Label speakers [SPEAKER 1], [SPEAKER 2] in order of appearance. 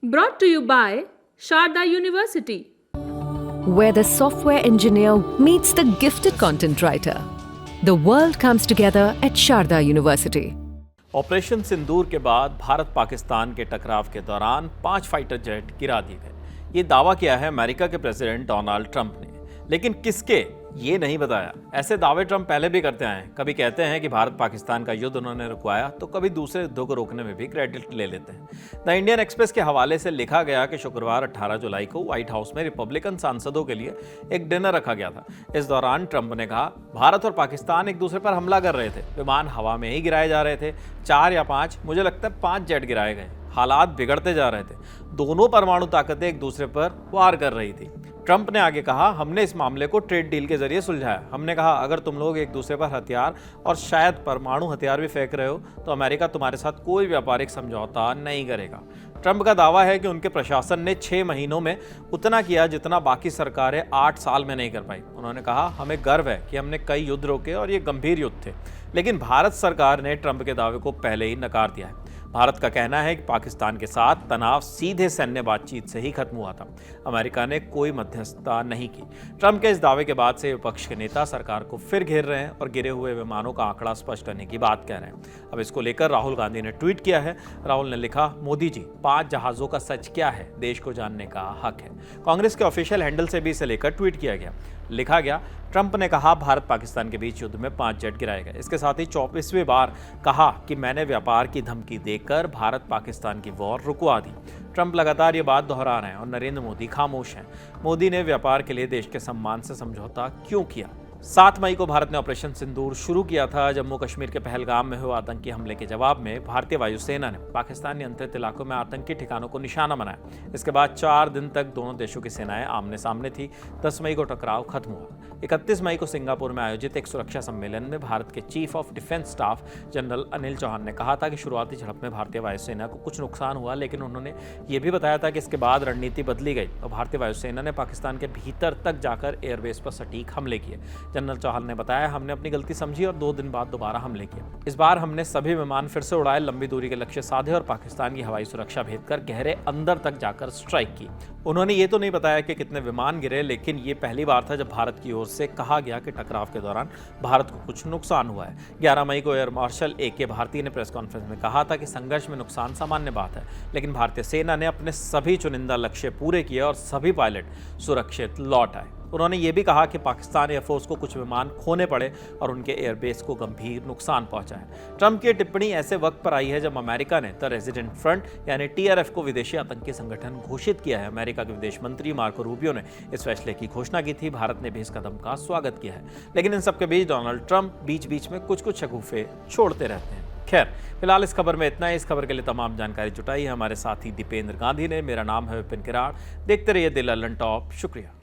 [SPEAKER 1] Brought to you by Sharda University.
[SPEAKER 2] Where the software engineer meets the gifted content writer. The world comes together at Sharda University.
[SPEAKER 3] Operation Sindoor के बाद भारत पाकिस्तान के टकराव के दौरान 5 fighter jet गिरा दिए गए। ये दावा किया है अमेरिका के प्रेसिडेंट डोनाल्ड ट्रंप ने, लेकिन किसके ये नहीं बताया। ऐसे दावे ट्रंप पहले भी करते आए हैं। कभी कहते हैं कि भारत पाकिस्तान का युद्ध उन्होंने रुकवाया, तो कभी दूसरे युद्धों को रोकने में भी क्रेडिट ले लेते हैं। द इंडियन एक्सप्रेस के हवाले से लिखा गया कि शुक्रवार 18 जुलाई को व्हाइट हाउस में रिपब्लिकन सांसदों के लिए एक डिनर रखा गया था। इस दौरान ट्रंप ने कहा, भारत और पाकिस्तान एक दूसरे पर हमला कर रहे थे, विमान हवा में ही गिराए जा रहे थे, 4 या 5, मुझे लगता है 5 जेट गिराए गए। हालात बिगड़ते जा रहे थे, दोनों परमाणु ताकतें एक दूसरे पर वार कर रही थी। ट्रंप ने आगे कहा, हमने इस मामले को ट्रेड डील के जरिए सुलझाया। हमने कहा, अगर तुम लोग एक दूसरे पर हथियार और शायद परमाणु हथियार भी फेंक रहे हो, तो अमेरिका तुम्हारे साथ कोई व्यापारिक समझौता नहीं करेगा। ट्रंप का दावा है कि उनके प्रशासन ने 6 महीनों में उतना किया जितना बाकी सरकारें 8 साल में नहीं कर पाई। उन्होंने कहा, हमें गर्व है कि हमने कई युद्ध रोके और ये गंभीर युद्ध थे, लेकिन भारत सरकार ने ट्रंप के दावे को पहले ही नकार दिया है। भारत का कहना है कि पाकिस्तान के साथ तनाव सीधे सैन्य बातचीत से ही खत्म हुआ था, अमेरिका ने कोई मध्यस्थता नहीं की। ट्रंप के इस दावे के बाद से विपक्ष के नेता सरकार को फिर घेर रहे हैं और गिरे हुए विमानों का आंकड़ा स्पष्ट करने की बात कह रहे हैं। अब इसको लेकर राहुल गांधी ने ट्वीट किया है। राहुल ने लिखा, मोदी जी, 5 जहाजों का सच क्या है, देश को जानने का हक है। कांग्रेस के ऑफिशियल हैंडल से भी इसे लेकर ट्वीट किया गया। लिखा गया, ट्रंप ने कहा, भारत पाकिस्तान के बीच युद्ध में 5 जेट गिराए गए। इसके साथ ही 24वीं बार कहा कि मैंने व्यापार की धमकी देकर भारत पाकिस्तान की वॉर रुकवा दी। ट्रंप लगातार ये बात दोहरा रहे हैं और नरेंद्र मोदी खामोश हैं। मोदी ने व्यापार के लिए देश के सम्मान से समझौता क्यों किया? 7 मई को भारत ने ऑपरेशन सिंदूर शुरू किया था। जम्मू कश्मीर के पहलगाम में हुए आतंकी हमले के जवाब में भारतीय वायुसेना ने पाकिस्तान नियंत्रित इलाकों में आतंकी ठिकानों को निशाना बनाया। इसके बाद 4 दिन तक दोनों देशों की सेनाएं आमने सामने थी। 10 मई को टकराव खत्म हुआ। 31 मई को सिंगापुर में आयोजित एक सुरक्षा सम्मेलन में भारत के chief of defence staff general Anil Chauhan ने कहा था कि शुरुआती झड़प में भारतीय वायुसेना को कुछ नुकसान हुआ, लेकिन उन्होंने ये भी बताया था कि इसके बाद रणनीति बदली गई और भारतीय वायुसेना ने पाकिस्तान के भीतर तक जाकर एयरबेस पर सटीक हमले किए। जनरल चौहान ने बताया, हमने अपनी गलती समझी और 2 दिन बाद दोबारा हमले किए। इस बार हमने सभी विमान फिर से उड़ाए, लंबी दूरी के लक्ष्य साधे और पाकिस्तान की हवाई सुरक्षा भेद कर गहरे अंदर तक जाकर स्ट्राइक की। उन्होंने ये तो नहीं बताया कि कितने विमान गिरे, लेकिन ये पहली बार था जब भारत की ओर से कहा गया कि टकराव के दौरान भारत को कुछ नुकसान हुआ है। 11 मई को एयर मार्शल AK भारती ने प्रेस कॉन्फ्रेंस में कहा था कि संघर्ष में नुकसान सामान्य बात है, लेकिन भारतीय सेना ने अपने सभी चुनिंदा लक्ष्य पूरे किए और सभी पायलट सुरक्षित लौट आए। उन्होंने ये भी कहा कि पाकिस्तान एयरफोर्स को कुछ विमान खोने पड़े और उनके एयरबेस को गंभीर नुकसान पहुंचा है। ट्रंप की टिप्पणी ऐसे वक्त पर आई है जब अमेरिका ने द रेजिडेंट फ्रंट यानी TRF को विदेशी आतंकी संगठन घोषित किया है। अमेरिका के विदेश मंत्री मार्को रूबियो ने इस फैसले की घोषणा की थी। भारत ने भी इस कदम का स्वागत किया है, लेकिन इन सबके बीच डोनाल्ड ट्रंप बीच बीच में कुछ शगुफे छोड़ते रहते हैं। खैर, फिलहाल इस खबर में इतना ही। इस खबर के लिए तमाम जानकारी जुटाई है हमारे साथी दीपेंद्र गांधी ने। मेरा नाम है विपिन किराड़। देखते रहिए दिल ललन टॉप। शुक्रिया।